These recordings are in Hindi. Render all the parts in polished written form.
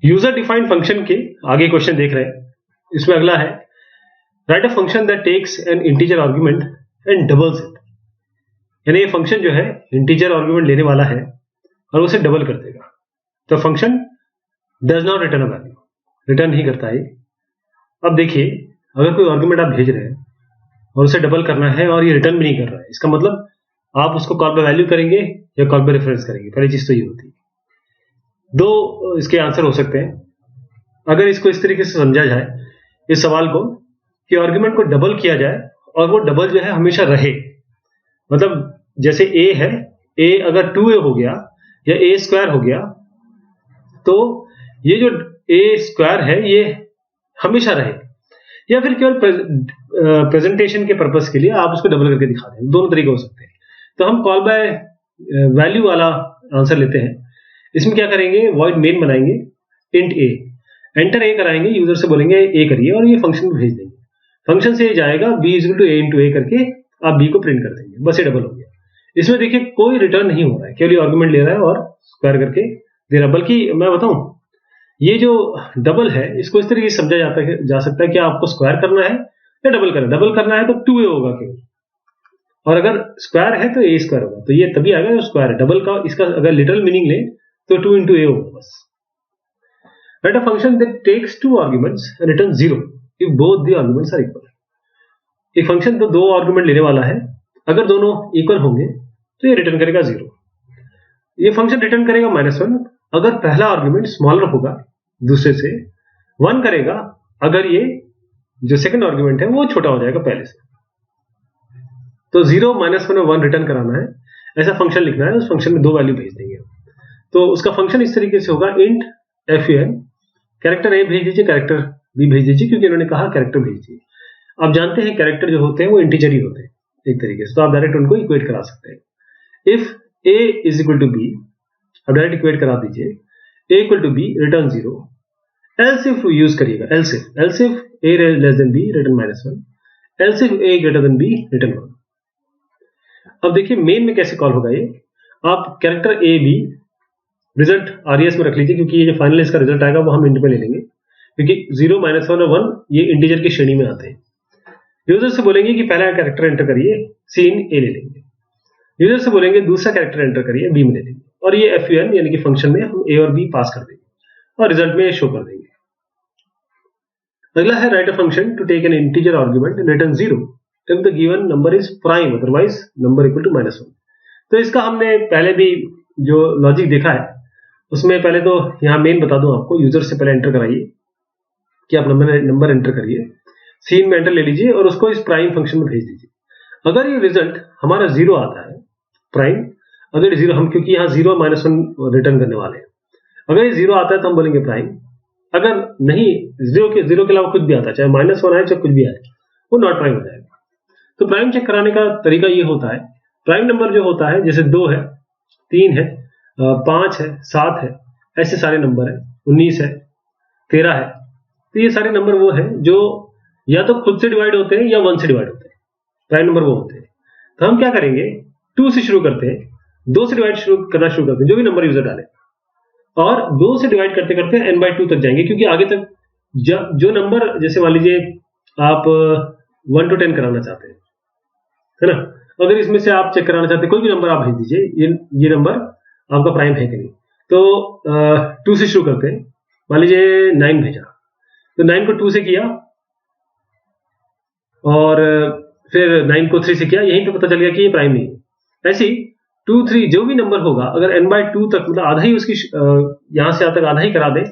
यूजर डिफाइंड फंक्शन के आगे क्वेश्चन देख रहे हैं। इसमें अगला है write a function that takes an integer argument and doubles it. यानी ये फंक्शन जो है इंटीजर आर्गुमेंट लेने वाला है और उसे डबल कर देगा। तो function does not return a value, return नहीं करता है। अब देखिए, अगर कोई आर्गुमेंट आप भेज रहे हैं और उसे डबल करना है और ये रिटर्न भी नहीं कर रहा है, इसका मतलब आप उसको कॉल बाय वैल्यू करेंगे या कॉल बाय रेफरेंस करेंगे। पहली चीज तो ये होती है। दो इसके आंसर हो सकते हैं। अगर इसको इस तरीके से समझा जाए इस सवाल को कि आर्गुमेंट को डबल किया जाए और वो डबल जो है हमेशा रहे, मतलब जैसे a है, a अगर 2a हो गया या a स्क्वायर हो गया, तो ये जो a स्क्वायर है ये हमेशा रहे, या फिर केवल प्रेजेंटेशन के पर्पस के लिए आप उसको डबल करके दिखा दें। दोनों तरीके हो सकते हैं। तो हम कॉल बाय वैल्यू वाला आंसर लेते हैं। इसमें क्या करेंगे, वॉइड मेन बनाएंगे, इंट a, एंटर a कराएंगे, यूजर से बोलेंगे a करिए और ये फंक्शन में भेज देंगे। फंक्शन से ये जाएगा b is equal to a into a करके आप b को प्रिंट कर देंगे। बस ये डबल हो गया। इसमें देखिए कोई रिटर्न नहीं हो रहा है, केवल आर्गुमेंट ले रहा है और स्क्वायर करके दे रहा है। बल्कि मैं बताऊं, ये जो डबल है इसको इस तरीके से समझा जा सकता है कि आपको स्क्वायर करना है या डबल करना है। डबल करना है तो 2a होगा केवल, और अगर स्क्वायर है तो a स्क्वायर होगा। तो ये तभी आएगा जब स्क्वायर है। डबल का इसका अगर लिटरल मीनिंग ले तो 2 इंटू a होगा बस। Write a function that takes two arguments and return 0 if both the arguments are equal. एक फंक्शन तो दो आर्गुमेंट लेने वाला है, अगर दोनों इक्वल होंगे तो ये रिटर्न करेगा 0। ये फंक्शन रिटर्न करेगा -1 अगर पहला आर्गुमेंट स्मॉलर होगा दूसरे से, 1 करेगा अगर ये जो सेकंड आर्गुमेंट है वो छोटा हो जाएगा पहले से। तो 0, -1 और 1 रिटर्न कराना है, ऐसा फंक्शन लिखना है। उस फंक्शन में दो वैल्यू भेज देंगे। तो उसका फंक्शन इस तरीके से होगा, इंट fun, कैरेक्टर a भेज दीजिए, कैरेक्टर b भेज दीजिए, क्योंकि उन्होंने कहा कैरेक्टर भेज दीजिए। आप जानते हैं कैरेक्टर जो होते हैं वो इंटीजर ही होते हैं एक तरीके से, तो आप डायरेक्ट उनको इक्वेट करा सकते हैं। If a is equal to b, आप डायरेक्ट इक्वेट करा दीजिए, a equal to b return 0। Else if use करिएगा, else if a less than b return -1, else if a greater than b return 1। अब देखिए मेन में कैसे कॉल होगा ये। आप character a b result RES में रख लीजिए, क्योंकि ये जो फाइनल इसका रिजल्ट आएगा वो हम इंट में ले लेंगे, क्योंकि 0, -1 और 1 ये इंटीजर की श्रेणी में आते हैं। यूजर से बोलेंगे कि पहला कैरेक्टर एंटर करिए, C इन A ले लेंगे। यूजर से बोलेंगे दूसरा कैरेक्टर एंटर करिए, B में ले लेंगे। और ये fun यानी कि फंक्शन में हम A और B पास कर देंगे और रिजल्ट में शो कर देंगे। अगला है write a function to take an integer argument and return 0 if the given number is prime, otherwise number equal to -1। तो इसका हमने पहले भी जो लॉजिक देखा है उसमें पहले तो यहाँ मेन बता दूं आपको, यूजर से पहले एंटर कराइए कि आप नंबर एंटर करिए, सीन में एंटर ले लीजिए और उसको इस प्राइम फंक्शन में भेज दीजिए। अगर ये रिजल्ट हमारा 0 आता है प्राइम, अगर 0 हम, क्योंकि यहाँ 0 -1 रिटर्न करने वाले हैं, अगर ये 0 आता है तो हम बोलेंगे प्राइम। अगर नहीं, 0 के अलावा कुछ भी आता है, चाहे -1 आए चाहे कुछ भी आए, वो नॉट प्राइम हो जाएगा। तो प्राइम चेक कराने का तरीका ये होता है, प्राइम नंबर जो होता है, जैसे 2 है, 3 है, 5 है, 7 है, ऐसे सारे नंबर है, 19 है, 13 है, तो ये सारे नंबर वो हैं जो या तो खुद से डिवाइड होते हैं या 1 से डिवाइड होते हैं। प्राइम नंबर वो होते हैं। तो हम क्या करेंगे, 2 से शुरू करते हैं, 2 से डिवाइड करना शुरू करते हैं, जो भी नंबर यूजर डाले, और 2 से डिवाइड करते करते n/2 तक जाएंगे, क्योंकि आगे तक जो नंबर, जैसे मान लीजिए आप 1 to 10 कराना चाहते हैं, है ना, अगर इसमें से आप चेक कराना चाहते हैं, कोई भी नंबर आप भेज दीजिए, ये नंबर आपका प्राइम है कि नहीं। तो 2 से शुरू करते हैं, मान लीजिए 9 भेजा, तो 9 को 2 से किया और फिर 9 को 3 से किया, यहीं पे पता चल गया कि ये प्राइम नहीं है। ऐसे ही 2, 3 जो भी नंबर होगा, अगर n/2 तक, मतलब आधा ही उसकी यहां से तक आधा ही करा दे,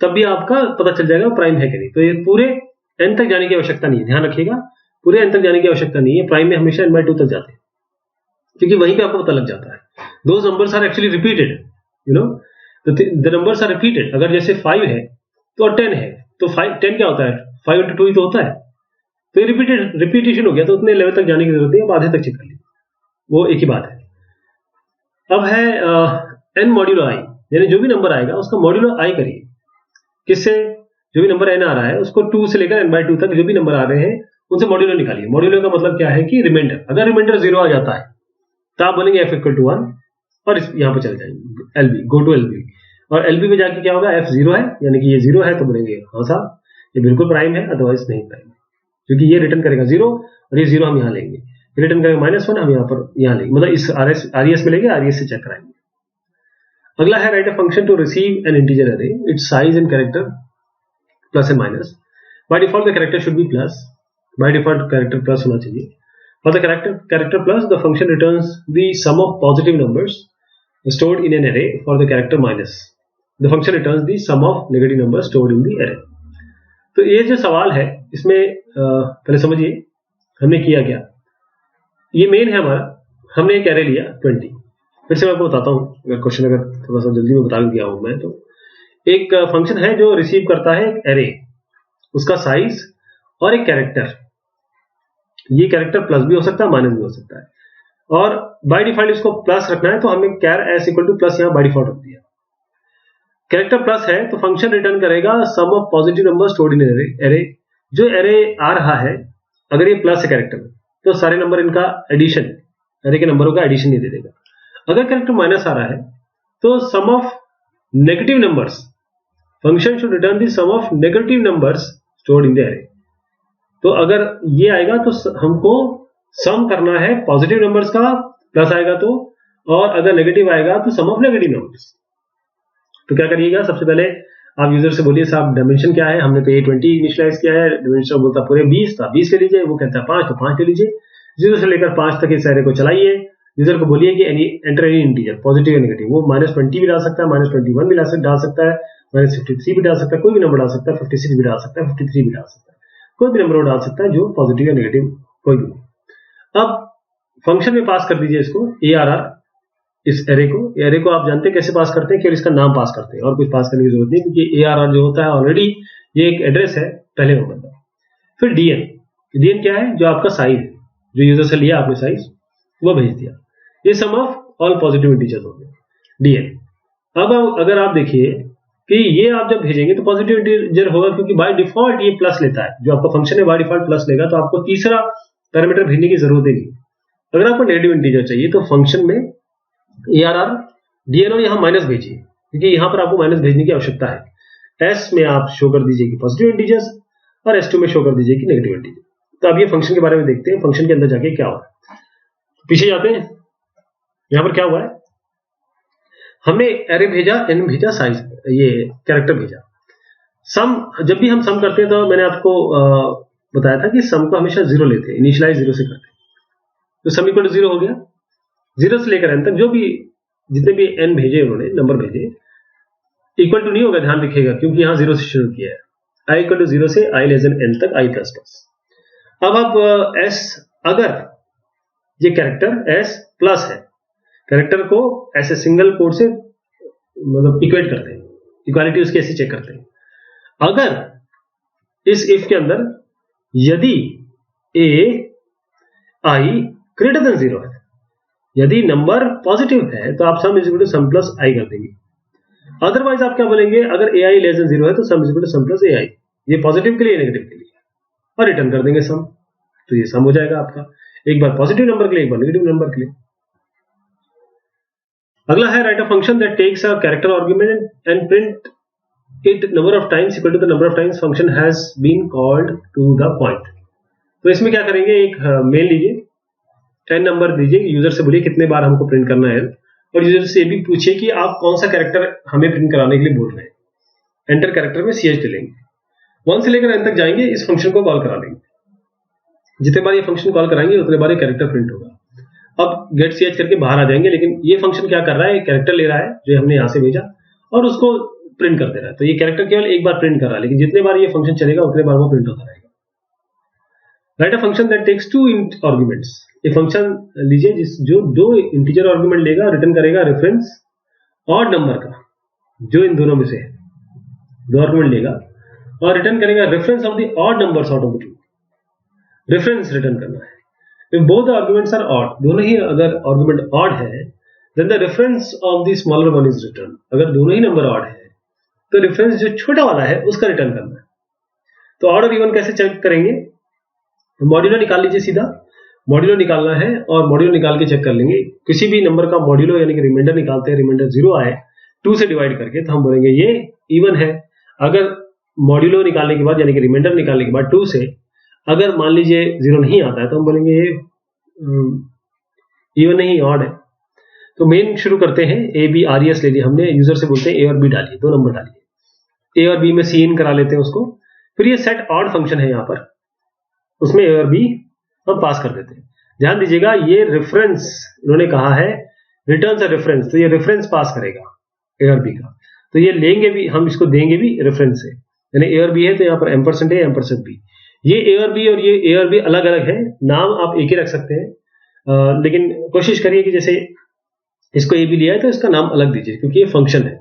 तब भी आपका पता चल जाएगा प्राइम है कि नहीं। तो ये पूरे n तक जाने की आवश्यकता नहीं है, ध्यान रखिएगा, पूरे n तक जाने की आवश्यकता नहीं है। प्राइम में हमेशा n/2 तक जाते हैं, क्योंकि वहीं पे आपको पता लग जाता है। Those numbers are actually repeated, you know, the numbers are repeated. अगर जैसे 5 है तो 10 है, तो 10 क्या होता है, 5 into 2 ही तो होता है। तो ये रिपीटेशन हो गया, तो उतने लेवल तक जाने की जरूरत नहीं, अब आधे तक चेक कर लीजिए, वो एक ही बात है। अब है n मॉड्यूलो i, यानी जो भी नंबर आएगा उसका मॉड्यूलो i करिए। किससे, जो भी नंबर n आ रहा है उसको 2 से लेकर n/2 तक जो भी नंबर आ रहे हैं उनसे मॉड्यूलो निकालिए। मॉड्यूलो का मतलब क्या है कि रिमाइंडर। अगर रिमाइंडर 0 आ जाता है तो आप बोलेंगे f = 1 और यहाँ पे चले जाएंगे LB, गो टू LB। और एलपी में जाके क्या होगा, एफ 0 है यानी कि ये 0 है तो बोलेंगे हाँ साहब ये बिल्कुल प्राइम है, अदरवाइज नहीं प्राइम है, क्योंकि ये रिटर्न करेगा 0 और ये 0 हम यहाँ लेंगे, रिटर्न करेगा -1 हम यहाँ पर यहाँ लेंगे, मतलब इस आरएस में लेंगे, आरएस से चेक कराएंगे। अगला है write a function to receive an integer array, its size and character plus and minus. By default the character should be plus, by default character plus होना चाहिए। For the character plus the function returns the sum of positive numbers stored in an array for the character minus. The function returns the sum of negative numbers stored in the array. तो ये जो सवाल है इसमें पहले समझिए हमने किया क्या। ये मेन है हमारा, हमने एक एरे लिया 20। फिर से मैं आपको बताता हूँ, अगर क्वेश्चन अगर थोड़ा सा जल्दी में बता दिया हूँ मैं, तो एक फंक्शन है जो रिसीव करता है एक एरे, उसका साइज और एक कैरेक्टर। ये कैरेक्टर प्लस भी हो सकता है माइनस भी हो सकता है, और बाय डिफॉल्ट इसको प्लस रखना है तो हमने char S equal to plus यहां बाय डिफॉल्ट रख दिया। कैरेक्टर प्लस है तो फंक्शन रिटर्न करेगा sum of positive number stored in array. जो एरे आ रहा है अगर ये प्लस है कैरेक्टर में तो सारे नंबर इनका एडिशन, एरे के नंबरों का एडिशन ही दे देगा। अगर कैरेक्टर माइनस आ रहा है तो sum of negative numbers, function should return the sum of negative numbers stored in the array. तो अगर ये आएगा तो हमको सम करना है पॉजिटिव नंबर्स का, प्लस आएगा तो, और अगर नेगेटिव आएगा तो सम ऑफ नेगेटिव नंबर्स। तो क्या करिएगा, सबसे पहले आप यूजर से बोलिए साहब डायमेंशन क्या है, हमने तो ये 20 इनिशियलाइज किया है, डायमेंशन बोलता पूरे 20 था, 20 ले लीजिए, वो कहता है 5 तो 5 ले लीजिए। 0 से लेकर 5 तक इस एरे को चलाइए, यूजर को बोलिए कि एंटर एनी इंटीजर पॉजिटिव या नेगेटिव, वो -20 भी डाल सकता है, -21 भी डाल सकता है, -53 भी डाल सकता है, कोई भी नंबर डाल सकता है, 56 भी डाल सकता है, 53 भी डाल सकता है, कोई भी नंबर डाल सकता है जो पॉजिटिव या नेगेटिव कोई भी। अब फंक्शन में पास कर दीजिए इसको ARR, इस एरे को आप जानते हैं कैसे पास करते हैं, केवल इसका नाम पास करते हैं और कुछ पास करने की जरूरत नहीं, क्योंकि ARR जो होता है ऑलरेडी ये एक एड्रेस है पहले नंबर का। फिर DN क्या है, जो आपका साइज है, जो यूजर से लिया आपने साइज वो भेज दिया, ये सम ऑफ ऑल पॉजिटिव इंटीजर्स हो गए DN। अब अगर आप देखिए कि ये आप जब भेजेंगे तो पॉजिटिव इंटीजर होगा, क्योंकि बाय डिफॉल्ट ये प्लस लेता है, जो आपका फंक्शन है बाय डिफॉल्ट प्लस लेगा, तो आपको तीसरा पैरामीटर भेजने की जरूरत नहीं। अगर आपको नेगेटिव इंटीजर चाहिए तो फंक्शन में ARR DN और यहां माइनस भेजिए, क्योंकि यहां पर आपको माइनस भेजने की आवश्यकता है। S में आप शो कर दीजिए कि पॉजिटिव इंटीजर्स और S2 में शो कर दीजिए कि नेगेटिव इंटीजर। तो अब ये फंक्शन के बारे में देखते हैं, फंक्शन के अंदर जाके क्या हुआ है। पीछे जाते हैं, यहां पर क्या हुआ है, हमने एरे भेजा, n भेजा, साइज ये कैरेक्टर भेजा। सम, जब भी हम सम करते हैं तो मैंने आपको बताया था कि सम को हमेशा 0 लेते हैं, इनिशियलाइज 0 से करते हैं, तो सम इक्वल टू 0 हो गया। 0 से लेकर n तक जो भी जितने भी n भेजे उन्होंने नंबर भेजे, इक्वल टू नहीं होगा, ध्यान रखिएगा, क्योंकि यहां 0 से शुरू किया है। i इक्वल टू 0 से i लेस देन n तक i प्लस प्लस। अब आप s, अगर ये कैरेक्टर s प्लस है, कैरेक्टर को ऐसे सिंगल कोड से मतलब इक्वेट करते हैं, इक्वालिटी उसकी ऐसे चेक करते हैं। अगर इस इफ के अंदर यदि a i ग्रेटर देन 0 है, यदि नंबर पॉजिटिव है तो आप sum is equal to sum plus i कर देंगे। अदरवाइज आप क्या बोलेंगे, अगर ai लेस देन 0 है तो sum is equal to sum plus ai, ये पॉजिटिव के लिए नेगेटिव के लिए, और रिटर्न कर देंगे सम। तो ये सम हो जाएगा आपका, एक बार पॉजिटिव नंबर के लिए, एक बार नेगेटिव नंबर के लिए। अगला है write a function that takes a character argument and print it number of times equal to the number of times function has been called to the point. तो इसमें क्या करेंगे, एक मेल लीजिए, 10 नंबर दीजिए, यूजर से बोलिए कितने बार हमको प्रिंट करना है, और यूजर से ये भी पूछिए कि आप कौन सा कैरेक्टर हमें प्रिंट कराने के लिए बोल रहे हैं। एंटर कैरेक्टर में CH लेंगे, 1 से लेकर n तक जाएंगे, इस फंक्शन को कॉल करा लेंगे। जितने बार ये फंक्शन कॉल कराएंगे उतने बार ये कैरेक्टर प्रिंट होगा। अब गेट CH करके बाहर आ जाएंगे, लेकिन ये फंक्शन क्या कर रहा है, कैरेक्टर ले रहा है जो हमने यहां से भेजा और उसको प्रिंट कर दे रहा है। तो ये कैरेक्टर केवल एक बार प्रिंट कर रहा है, लेकिन जितने बार ये फंक्शन चलेगा उतने बार वो प्रिंट होता रहेगा। Write a function that takes 2 arguments. ये फंक्शन लीजिए जो 2 इंटीजर आर्गुमेंट लेगा, रिटर्न करेगा रेफरेंस ऑड नंबर का, जो इन दोनों में से है, 2 आर्गुमेंट लेगा और रिटर्न करेगा reference of the odd numbers out of the 2। Reference return करना है। If both the arguments are odd, दोनों ही अगर आर्गुमेंट ऑड है, then the reference of the smaller one is returned। अगर दोनों ही नंबर ऑड है तो रेफरेंस जो छोटा वाला है उसका रिटर्न करना है। तो ऑड और इवन कैसे चेक करेंगे, मॉड्यूलो निकाल लीजिए, सीधा मॉड्यूलो निकालना है और मॉड्यूलो निकाल के चेक कर लेंगे। किसी भी नंबर का मॉड्यूलो यानी कि रिमाइंडर निकालते हैं, रिमाइंडर 0 आए 2 से डिवाइड करके, तो हम बोलेंगे ये इवन है। अगर मॉड्यूलो निकालने के बाद यानी कि रिमाइंडर निकालने के बाद 2 से अगर मान लीजिए 0 नहीं आता है तो हम बोलेंगे ये इवन नहीं ऑड है। तो मेन शुरू करते हैं, ए बी आर एस ले लिया हमने, यूजर से बोलते हैं ए और बी डालिए, 2 नंबर डालिए, ए और बी में सी इन करा लेते हैं उसको। फिर ये सेट ऑड फंक्शन है यहाँ पर, उसमें ए और बी हम पास कर देते हैं। ध्यान दीजिएगा ये रेफरेंस उन्होंने कहा है रिटर्न अ रेफरेंस, तो ये रेफरेंस पास करेगा ए और बी का, तो ये लेंगे भी हम, इसको देंगे भी रेफरेंस से, यानी ए और बी है तो यहाँ पर एम्परसेंट है, एम्परसेंट बी। ये ए और बी और ये ए और बी अलग अलग है, नाम आप एक ही रख सकते हैं, लेकिन कोशिश करिए कि जैसे इसको ए बी लिया है तो इसका नाम अलग दीजिए, क्योंकि ये फंक्शन है,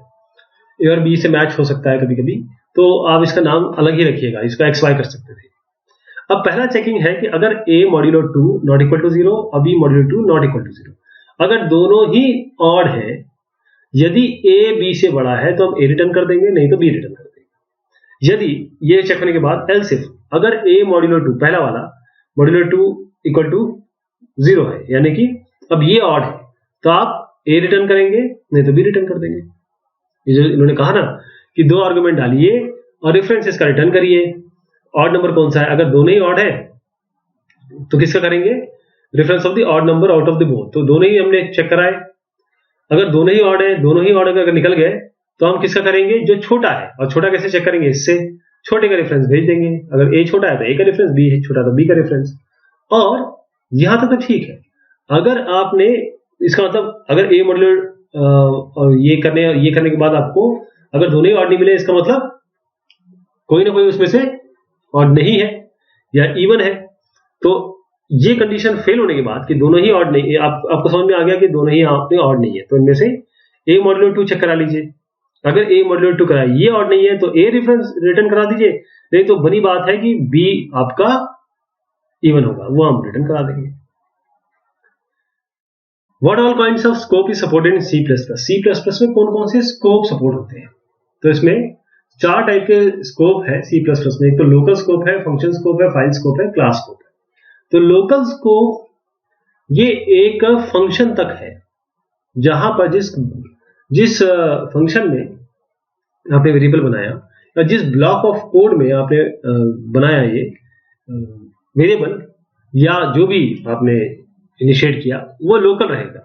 ए और बी से मैच हो सकता है कभी कभी, तो आप इसका नाम अलग ही रखिएगा, इसको एक्स वाई कर सकते थे। अब पहला चेकिंग है कि अगर a modulo 2 not equal to 0 और b modulo 2 not equal to 0, अगर दोनों ही ऑड है, यदि a b से बड़ा है तो हम a रिटर्न कर देंगे, नहीं तो b रिटर्न कर देंगे। यदि ये चेक होने के बाद एल्स इफ अगर a मॉड्यूलो 2 पहला वाला मॉड्यूलो 2 इक्वल टू 0 है, यानी कि अब ये ऑड है, तो आप a रिटर्न करेंगे, नहीं तो b रिटर्न कर देंगे। ये जो इन्होंने कहा ना कि 2 आर्गुमेंट डालिए और रेफरेंस इसका रिटर्न करिए। ऑड नंबर कौन सा है, अगर दोनों ही ऑड है तो किसका करेंगे, reference of the odd number out of the both, तो दोनों ही हमने चेक कराए। अगर दोनों ही ऑड है, दोनों ही ऑड अगर निकल गए तो हम किसका करेंगे, जो छोटा है, और छोटा कैसे चेक करेंगे, इससे छोटे का रेफरेंस भेज देंगे। अगर ए छोटा है तो ए का रेफरेंस, बी छोटा तो बी का रेफरेंस। और यहां तक तो ठीक है, अगर आपने इसका मतलब अगर ए मॉड्यूलो ये करने के बाद आपको अगर दोनों ही ऑड नहीं मिले, इसका मतलब कोई ना कोई उसमें से ऑड नहीं है या इवन है। तो ये कंडीशन फेल होने के बाद कि दोनों ही ऑड नहीं, आपको समझ में आ गया कि दोनों ही आपने ऑड नहीं है, तो इनमें से ए मॉड्यूलो 2 चेक करा लीजिए। अगर ए मॉड्यूलो 2 कराए ये ऑड नहीं है तो ए रेफरेंस रिटर्न करा दीजिए, नहीं तो बनी बात है कि बी आपका इवन होगा, वो हम रिटर्न करा देंगे। What all kinds of scope is supported in C plus plus, C plus plus में कौन कौन से स्कोप सपोर्ट होते हैं, तो इसमें 4 टाइप के स्कोप है सी प्लस प्लस में। एक तो लोकल स्कोप है, फंक्शन स्कोप है, फाइल स्कोप है, क्लास स्कोप है। तो लोकल स्कोप ये एक फंक्शन तक है, जहां पर जिस फंक्शन में आपने वेरिएबल बनाया या जिस ब्लॉक ऑफ कोड में आपने बनाया ये वेरिएबल या जो भी आपने इनिशिएट किया वो लोकल रहेगा।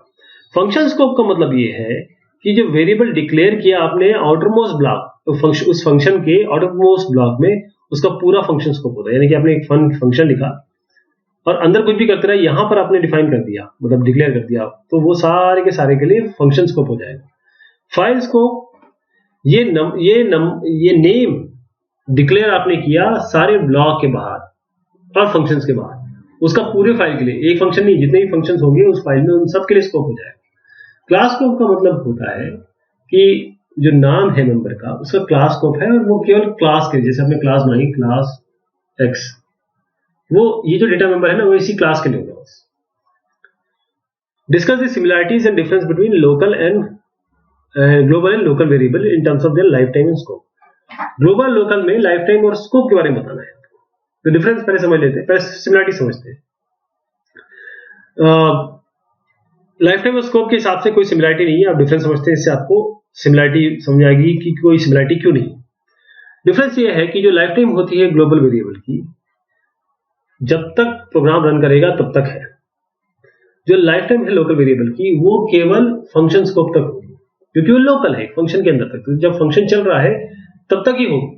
फंक्शन स्कोप का मतलब ये है कि जो वेरिएबल डिक्लेयर किया आपने आउटरमोस्ट ब्लॉक, तो उस फंक्शन के आउटरमोस्ट ब्लॉक में उसका पूरा फंक्शन स्कोप होता है। यानी कि आपने एक फंक्शन लिखा और अंदर कुछ भी करते रहे, यहां पर आपने डिफाइन कर दिया, मतलब डिक्लेयर कर दिया, तो वो सारे के सारे के लिए फंक्शन स्कोप हो जाएगा। फाइल स्कोप ये नेम डिक्लेयर आपने किया सारे ब्लॉक के बाहर और फंक्शंस के बाहर, उसका पूरे फाइल के लिए, एक फंक्शन नहीं, जितने भी फंक्शंस होंगे उस फाइल में उन सब के लिए स्कोप हो जाएगा। क्लास स्कोप का मतलब होता है कि जो नाम है मेंबर का उसका क्लास स्कोप है और वो केवल क्लास के, जैसे आपने क्लास बनाई क्लास एक्स, वो ये जो डेटा मेंबर है ना वो इसी क्लास के लिए होगा। Discuss the similarities and difference between local and global and local variable in terms of their life time and scope. Global local में लाइफ टाइम और स्कोप के बारे में बताना है, तो डिफरेंस पहले समझ लेते हैं, पहले सिमिलरिटी समझते हैं। लाइफ टाइम और स्कोप के हिसाब से कोई सिमिलरिटी नहीं है, आप डिफरेंस समझते हैं, इससे आपको सिमिलरिटी समझ आएगी कि कोई सिमिलरिटी क्यों नहीं। डिफरेंस ये है कि जो लाइफ टाइम होती है ग्लोबल वेरिएबल की, जब तक प्रोग्राम रन करेगा तब तक है। जो लाइफ टाइम है लोकल वेरिएबल की वो केवल फंक्शन स्कोप तक होगी, क्योंकि वो लोकल है फंक्शन के अंदर तक, तो जब फंक्शन चल रहा है तब तक ही होगी।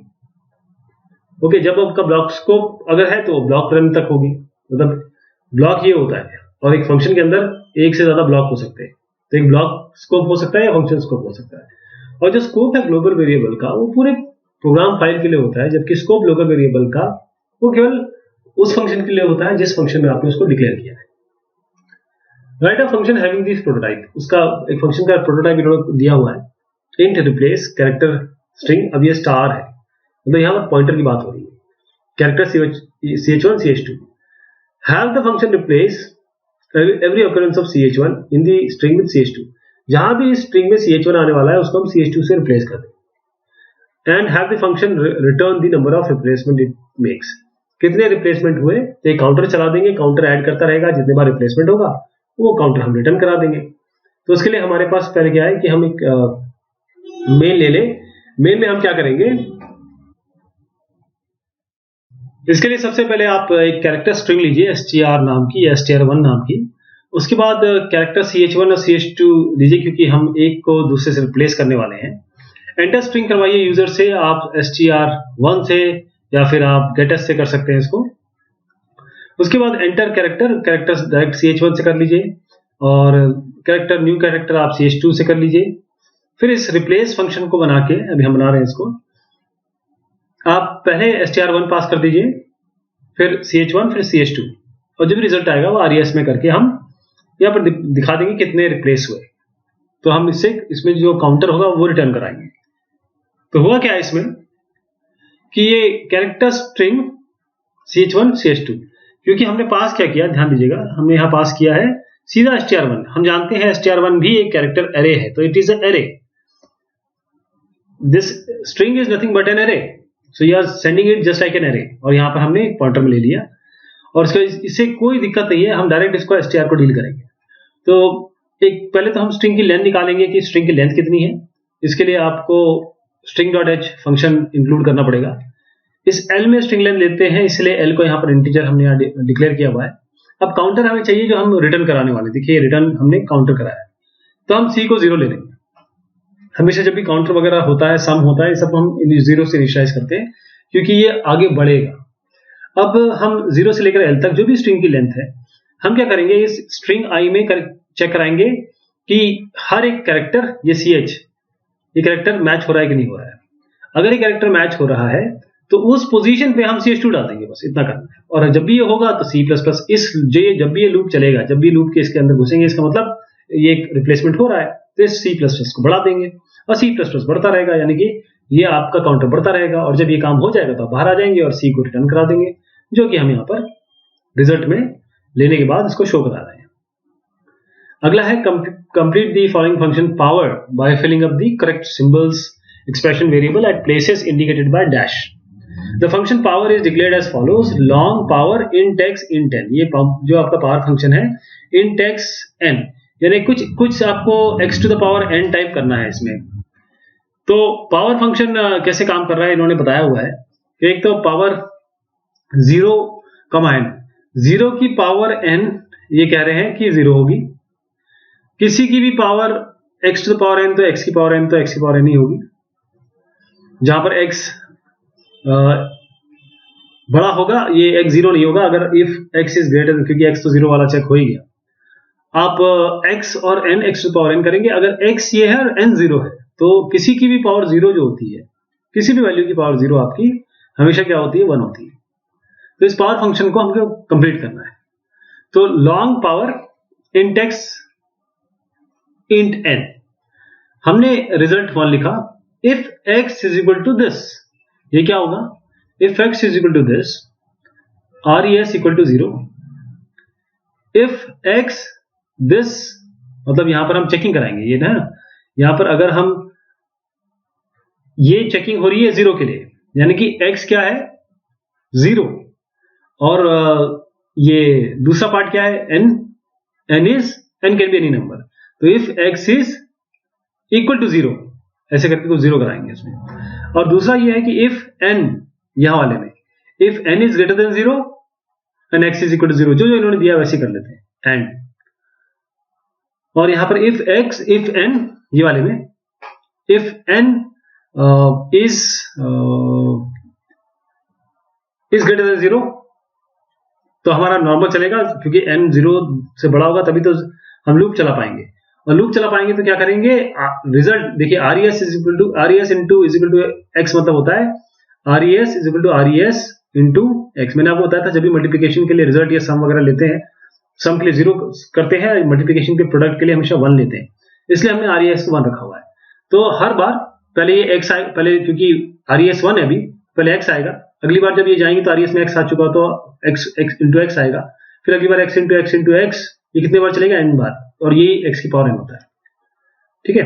ओके, जब आपका ब्लॉक स्कोप अगर है तो ब्लॉक रन तक होगी, मतलब ब्लॉक ये होता है और एक फंक्शन के अंदर एक से ज्यादा ब्लॉक हो सकते हैं, तो एक ब्लॉक स्कोप हो सकता है या फंक्शन स्कोप हो सकता है। और जो स्कोप है ग्लोबल वेरिएबल का वो पूरे प्रोग्राम फाइल के लिए होता है, जबकि स्कोप लोकल वेरिएबल का वो केवल उस फंक्शन के लिए होता है जिस फंक्शन में आपने उसको डिक्लेयर किया है। Write a function having this prototype, उसका एक फंक्शन का प्रोटोटाइप इन्होंने दिया हुआ है, इंट रिप्लेस कैरेक्टर स्ट्रिंग, अब ये स्टार है, मतलब यहां पर पॉइंटर की बात हो रही है, character ch1 ch2, have the function replace every occurrence of ch1 in the string with ch2, जहां भी इस स्ट्रिंग में ch1 आने वाला है उसको हम ch2 से रिप्लेस कर दें। And have the function return the number of replacement it makes, कितने रिप्लेसमेंट हुए तो एक काउंटर चला देंगे, काउंटर ऐड करता रहेगा, जितने बार रिप्लेसमेंट होगा वो काउंटर हम रिटर्न करा देंगे। तो उसके लिए हमारे पास पहले क्या है कि हम एक मेन ले ले। मेन में हम क्या करेंगे, इसके लिए सबसे पहले आप एक कैरेक्टर स्ट्रिंग लीजिए str नाम की या str1 नाम की। उसके बाद कैरेक्टर ch1 और ch2 लीजिए, क्योंकि हम एक को दूसरे से रिप्लेस करने वाले हैं। एंटर स्ट्रिंग करवाइए यूजर से, आप str1 से या फिर आप गेटस से कर सकते हैं इसको। उसके बाद एंटर कैरेक्टर डायरेक्ट ch1 से कर लीजिए, और कैरेक्टर न्यू कैरेक्टर आप ch2 से कर लीजिए। फिर इस रिप्लेस फंक्शन को बना के, अभी हम बना रहे हैं इसको, आप पहले str1 पास कर दीजिए, फिर ch1, फिर ch2, और जो भी रिजल्ट आएगा वो res में करके हम यहाँ पर दिखा देंगे कितने रिप्लेस हुए। तो हम इसमें जो काउंटर होगा वो रिटर्न कराएंगे। तो हुआ क्या है इसमें कि ये कैरेक्टर स्ट्रिंग ch1 ch2, क्योंकि हमने पास क्या किया, ध्यान दीजिएगा, हमने यहाँ पास किया है सीधा str1। हम जानते हैं str1 भी एक कैरेक्टर एरे है, तो it is an array. This string is nothing but an array, so you are sending it just like an array. और यहाँ पर हमने एक पॉइंटर में ले लिया, और इससे कोई दिक्कत नहीं है, हम डायरेक्ट इसको str को डील करेंगे। तो एक पहले तो हम स्ट्रिंग की लेंथ निकालेंगे कि स्ट्रिंग की लेंथ कितनी है। इसके लिए आपको string.h फंक्शन इंक्लूड करना पड़ेगा। इस l में स्ट्रिंग लेंथ लेते हैं, इसलिए l को यहाँ पर इंटीजर हमने यहाँ डिक्लेयर किया हुआ है। अब काउंटर हमें चाहिए जो हम रिटर्न कराने वाले, देखिए रिटर्न हमने काउंटर कराया है, तो हम c को 0 ले लेंगे। हमेशा जब भी काउंटर वगैरह होता है, सम होता है, सब हम 0 से इनिशियलाइज करते हैं, क्योंकि ये आगे बढ़ेगा। अब हम 0 से लेकर l तक जो भी स्ट्रिंग की लेंथ है, हम क्या करेंगे, इस स्ट्रिंग i में चेक कराएंगे कि हर एक कैरेक्टर, ये ch, ये कैरेक्टर मैच हो रहा है कि नहीं हो रहा है। अगर ये कैरेक्टर मैच हो रहा है तो उस पोजीशन पे हम ch2 डाल देंगे, बस इतना करना है। और जब भी ये होगा तो C++, जब भी ये लूप चलेगा, जब भी लूप के इसके अंदर घुसेंगे, इसका मतलब ये एक रिप्लेसमेंट हो रहा है, तो इस C++ को बढ़ा देंगे, और C++ बढ़ता रहेगा, यानी कि ये आपका काउंटर बढ़ता रहेगा। और जब ये काम हो जाएगा तो आप बाहर आ जाएंगे और C को रिटर्न करा देंगे, जो कि हम यहाँ पर रिजल्ट में लेने के बाद इसको शो करा रहे हैं। अगला है complete the following function power by filling up the correct symbols expression variable at places indicated by dash. The function power is declared as follows, long power int x int n। ये जो आपका पावर फंक्शन है int x n, यानी कुछ आपको x to the power n type करना है इसमें। तो पावर फंक्शन कैसे काम कर रहा है इन्होंने बताया हुआ है। एक तो पावर 0, n, 0 की पावर n, ये कह रहे हैं कि 0 होगी। किसी की भी power x to the power n, तो x की पावर n तो x की पावर n ही होगी। जहां पर x बड़ा होगा, ये x 0 नहीं होगा अगर if x is greater, क्योंकि x तो 0 वाला चेक हो ही गया। आप x और n x to the power n करेंगे, अगर x ये है और n 0 है, तो किसी की भी पावर 0 जो होती है, किसी भी वैल्यू की पावर 0 आपकी हमेशा क्या होती है, 1 होती है। तो इस पावर फंक्शन को हमको कंप्लीट करना है। तो long power int x int n, हमने रिजल्ट 1 लिखा। If x is equal to this, ये क्या होगा, if x is equal to this, res equal to 0। If x this, मतलब यहां पर हम चेकिंग कराएंगे, ये ना, यहां पर अगर हम ये चेकिंग हो रही है 0 के लिए, यानी कि x क्या है, 0, और ये दूसरा पार्ट क्या है, n can be any number. तो if x is equal to 0, ऐसे करके कुछ 0 कराएंगे इसमें। और दूसरा ये है कि इफ n, यहां वाले में, if n is greater than 0 and x is equal to 0, जो इन्होंने दिया वैसे कर लेते हैं, एंड। और यहां पर इफ n, ये वाले में, if n is greater than 0, तो हमारा नॉर्मल चलेगा, क्योंकि n 0 से बड़ा होगा तभी तो हम लूप चला पाएंगे। और लूप चला पाएंगे तो क्या करेंगे, रिजल्ट देखिए, res is equal to res into is equal to x, मतलब होता है res is equal to res into x। मैंने आपको बताया था जब भी मल्टीप्लिकेशन के लिए रिजल्ट या सम वगैरह लेते हैं, सम के लिए 0 करते हैं, मल्टीप्लिकेशन के प्रोडक्ट के लिए हमेशा 1 लेते हैं, इसलिए हमने res को 1 रखा हुआ है। तो हर बार पहले ये x आए, पहले क्योंकि res 1 है अभी, पहले x आएगा, अगली बार जब ये जाएंगे तो res में x आ चुका तो x इंटू x आएगा, फिर अगली बार x इंटू x, ये कितने बार चलेगा, n बार, और ये x की पावर n होता है, ठीक है।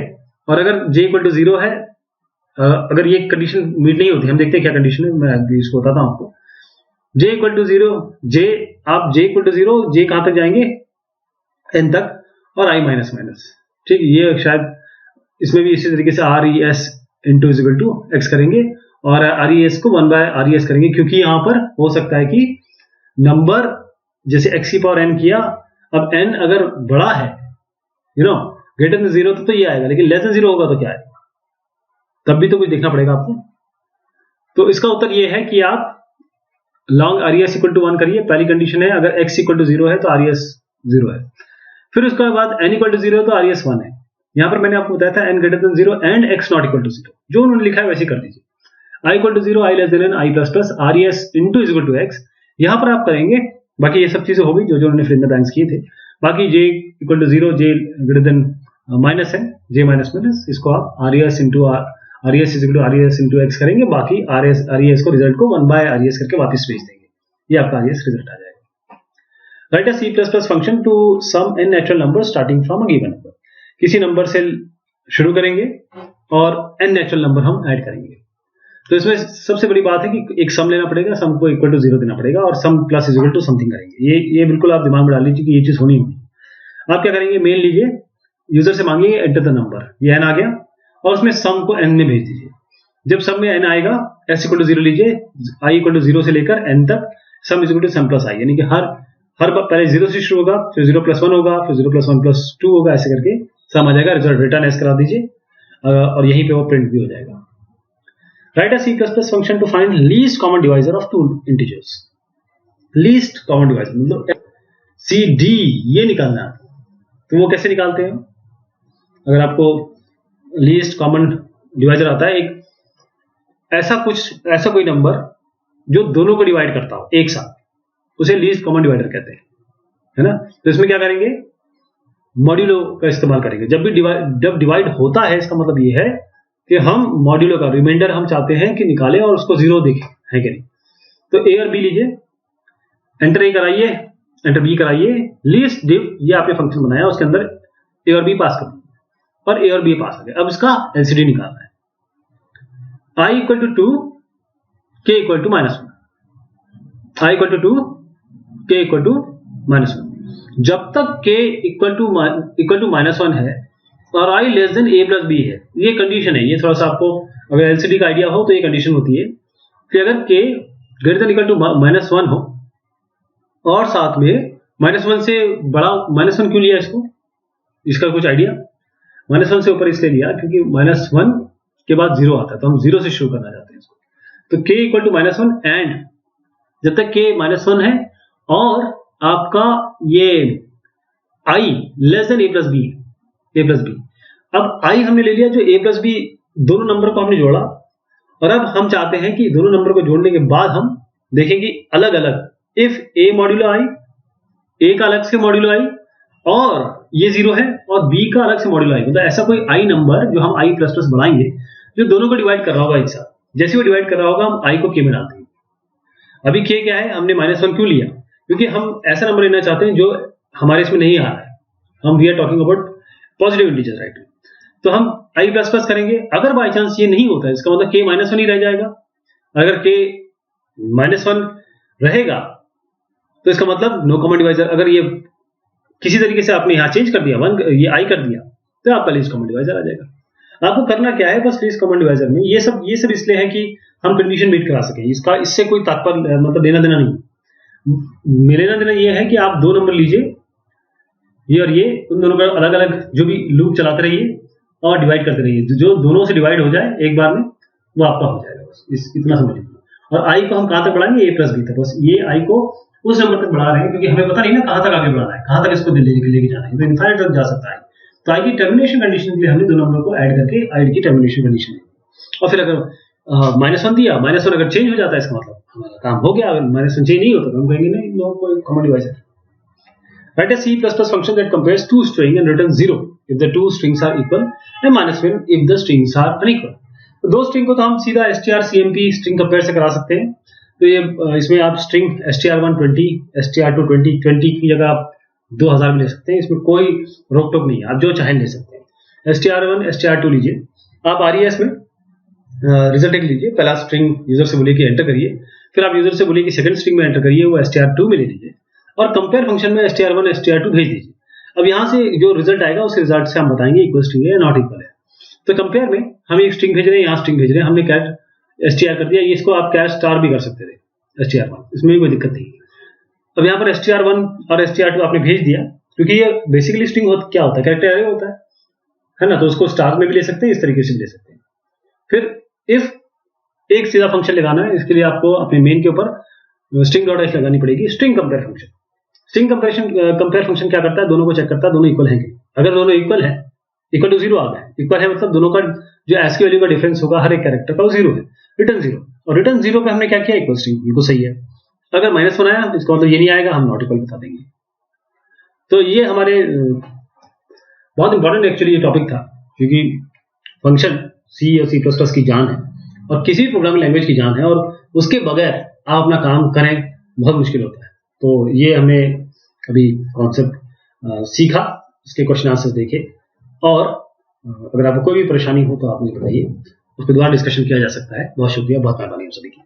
और अगर j इक्वल टू 0 है, अगर ये कंडीशन मीट नहीं होती, हम देखते हैं क्या कंडीशन है, मैं इसको बताता हूं आपको। j इक्वल टू 0, आप j इक्वल टू 0, j कहां तक जाएंगे, n तक, और i माइनस माइनस, ठीक है। ये शायद इसमें भी इसी तरीके से R E S into is equal to X करेंगे और आर ई एस को 1 बाय आर ई एस करेंगे, क्योंकि यहां पर हो सकता है कि नंबर जैसे एक्स की पावर एन किया, अब एन अगर बड़ा है ग्रेटर देन 0 तो ये आएगा, लेकिन लेस देन 0 होगा तो क्या आएगा, तब भी तो कुछ देखना पड़ेगा आपको। तो इसका उत्तर ये है कि आप long R E S equal to 1 करिए, पहली कंडीशन है अगर एक्स इक्वल टू 0 है तो आर ई एस 0 है। फिर उसके बाद एन इक्वल टू 0 है तो आर ई एस 1 है। यहां पर मैंने आपको बताया था n greater than 0 and x not equal to 0, जो उन्होंने लिखा है वैसे कर दीजिए। I equal to 0, I less than n, I plus plus R E S into is equal to x, यहां पर आप करेंगे। बाकी ये सब चीजें हो गई जो जो उन्होंने फ्रेंड ब्रांच किए थे। बाकी J equal to 0, J greater than minus है, जे माइनस माइनस, इसको आप R E S into R E S is equal to R E S into X करेंगे। बाकी आर ई एस को रिजल्ट को 1 बाय आर ई एस करके वापस भेज देंगे, ये आपका आर ई एस रिजल्ट आ जाएगा। Write a C plus plus function to sum N natural number starting from a given number, किसी नंबर से शुरू करेंगे और एन नेचुरल नंबर हम ऐड करेंगे। तो इसमें सबसे बड़ी बात है कि एक सम लेना पड़ेगा, सम को इक्वल टू 0 देना पड़ेगा और sum plus is equal to something करेंगे। ये बिल्कुल आप दिमाग में डाल लीजिए कि ये चीज होनी होगी। आप क्या करेंगे, मेल लीजिए, यूजर से मांगिए एंटर द नंबर, ये एन आ गया और उसमें सम को एन में भेज दीजिए। जब सम में एन आएगा एस इक्वल टू 0 लीजिए, आई इक्वल टू 0 से लेकर एन तक sum is equal to sum plus I, यानी कि हर पहले 0 से शुरू होगा, फिर 0 प्लस 1 होगा, फिर 0 प्लस 1 प्लस 2 होगा, ऐसे करके सम आ जाएगा। रिजल्ट रिटर्न एस करा दीजिए और यहीं पे वो प्रिंट भी हो जाएगा। Write a C plus plus function to find least common divisor of two integers. Least common divisor मतलब सी डी ये निकालना है, तो वो कैसे निकालते हैं? अगर आपको लीस्ट कॉमन डिवाइजर आता है, एक ऐसा कोई नंबर जो दोनों को डिवाइड करता हो एक साथ, उसे लीस्ट कॉमन डिवाइडर कहते हैं, है ना। तो इसमें क्या करेंगे, मॉड्यूलो का इस्तेमाल करेंगे। जब डिवाइड होता है, इसका मतलब ये है कि हम मॉड्यूलो का रिमाइंडर हम चाहते हैं कि निकालें और उसको 0 देखें, है कि नहीं। तो ए और बी लीजिए, एंटर ए कराइए, एंटर बी कराइए, लीस्ट डिव ये आपने फंक्शन बनाया, उसके अंदर ए और बी पास कर दिए और ए और बी पास आ गए। अब इसका एलसीडी निकालना है। आई equal to 2, K equal to -1, I equal to 2, K equal to -1। जब तक के इक्वल टू -1 है और आई लेस देन ए प्लस बी है, ये कंडीशन है। ये थोड़ा सा आपको अगर एलसीडी का आइडिया हो तो ये कंडीशन होती है कि अगर के ग्रेटर देन इक्वल टू -1 हो और साथ में -1 से बड़ा, -1 क्यों लिया इसको, इसका कुछ आइडिया? -1 से ऊपर इसलिए लिया क्योंकि -1 के बाद 0 आता है, तो हम 0 से शुरू करना चाहते हैं इसको। तो k इक्वल टू -1 एंड जब तक k -1 है और आपका ये i less than a plus B, अब i हमने ले लिया जो a प्लस बी, दोनों नंबर को हमने जोड़ा और अब हम चाहते हैं कि दोनों नंबर को जोड़ने के बाद हम देखेंगे अलग अलग if a modulo i, a का अलग से मॉड्यूलो i और ये 0 है और b का अलग से मॉड्यूलो i, मतलब ऐसा कोई i नंबर जो हम i प्लस प्लस बढ़ाएंगे जो दोनों को डिवाइड कर रहा होगा एक साथ। जैसे वो डिवाइड कर रहा होगा हम i को k में डाल देंगे। अभी k क्या है, हमने -1 क्यों लिया, क्योंकि हम ऐसा नंबर लेना चाहते हैं जो हमारे इसमें नहीं आ रहा है। हम we are talking about positive integer, right. तो हम i प्लस प्लस करेंगे। अगर बाई चांस ये नहीं होता है, इसका मतलब k -1 ही रह जाएगा। अगर k -1 रहेगा तो इसका मतलब नो कॉमन डिवाइजर। अगर ये किसी तरीके से आपने यहाँ चेंज कर दिया, ये i कर दिया, तो आपका लीस्ट कॉमन डिवाइजर आ जाएगा। आपको करना क्या है, बस लीस्ट कॉमन डिवाइजर में ये सब इसलिए है कि हम कंडीशन मीट करा सकें। इससे कोई तात्पर्य मतलब लेना देना नहीं। लेना देना ये है कि आप दो नंबर लीजिए, ये और ये, उन दोनों का अलग अलग जो भी लूप चलाते रहिए और डिवाइड करते रहिए। जो दोनों से डिवाइड हो जाए एक बार में वो आपका हो जाएगा। बस इतना समझ लीजिए। और आई को हम कहां तक बढ़ाएंगे, a प्लस बी तक। बस ये आई को उस नंबर तक बढ़ा रहे हैं क्योंकि हमें पता नहीं ना कहां तक आगे बढ़ाना है, कहां तक इसको लेके जाना है। तो इनफाइनाइट तक जा सकता है। तो आई की टर्मिनेशन कंडीशन के लिए हमने दो नंबर को ऐड करके आई की टर्मिनेशन कंडीशन है। और फिर अगर -1 दिया, -1 अगर चेंज हो जाता है इसका मतलब हमारा काम हो गया। अगर -1 चेंज नहीं होता तो हम कहेंगे नहीं, नो कोई common divisor. Write a C++ function that compares two strings and returns 0 if the two strings are equal and -1 if the strings are unequal। तो दो स्ट्रिंग को तो हम सीधा strcmp स्ट्रिंग कंपेयर से करा सकते हैं। तो ये इसमें आप स्ट्रिंग str1 20, str2 20 की जगह आप 2000 में ले सकते हैं। इसमें कोई रोक टोक नहीं है, आप जो चाहें ले सकते हैं। str1 str2 लीजिए, आप res में रिजल्ट लीजिए। पहला स्ट्रिंग यूजर से बोलिए कि एंटर करिए, फिर आप यूजर से बोलिए कि सेकंड स्ट्रिंग में एंटर करिए, वो str2 में ले लीजिए और कंपेयर फंक्शन में str1 str2 भेज दीजिए। अब यहां से जो रिजल्ट आएगा उस रिजल्ट से हम बताएंगे इक्वल स्ट्रिंग है या नॉट इक्वल है। तो कंपेयर में हम एक स्ट्रिंग भेज रहे हैं, यहाँ स्ट्रिंग भेज रहे हैं, हमने कैट str कर दिया, इसको आप कैट स्टार भी कर सकते थे str1, इसमें भी कोई दिक्कत नहीं। अब यहाँ पर str1 और str2 आपने भेज दिया, क्योंकि ये बेसिकली स्ट्रिंग क्या होता है, कैरेक्टर एरे होता है ना, तो उसको स्टार में भी ले सकते हैं, इस तरीके से भी ले सकते हैं। फिर इफ एक सीधा फंक्शन लगाना है, इसके लिए आपको अपने मेन के ऊपर स्ट्रिंग डॉट एच लगानी पड़ेगी, string compare function. String compare function क्या करता है, दोनों को चेक करता है दोनों इक्वल हैं कि, अगर दोनों इक्वल है, इक्वल टू 0 आ गए, इक्वल है मतलब दोनों का जो एस की वैल्यू का डिफरेंस होगा हर एक कैरेक्टर का वो 0 है, रिटर्न 0, और रिटर्न 0 पे हमने क्या किया, इक्वल स्ट्रिंग, बिल्कुल सही है। अगर माइनस बनाया इसका मतलब ये नहीं आएगा, हम नॉट इक्वल बता देंगे। तो ये हमारे बहुत इंपॉर्टेंट एक्चुअली ये टॉपिक था, क्योंकि फंक्शन सी और C++ की जान है, और किसी भी प्रोग्रामिंग लैंग्वेज की जान है, और उसके बगैर आप अपना काम करें बहुत मुश्किल होता है। तो ये हमने अभी कॉन्सेप्ट सीखा, इसके क्वेश्चन आंसर्स देखे, और अगर आपको कोई भी परेशानी हो तो आप मुझे बताइए, उस पर दोबारा डिस्कशन किया जा सकता है। बहुत शुक्रिया, बहुत मेहरबानी आप सभी की।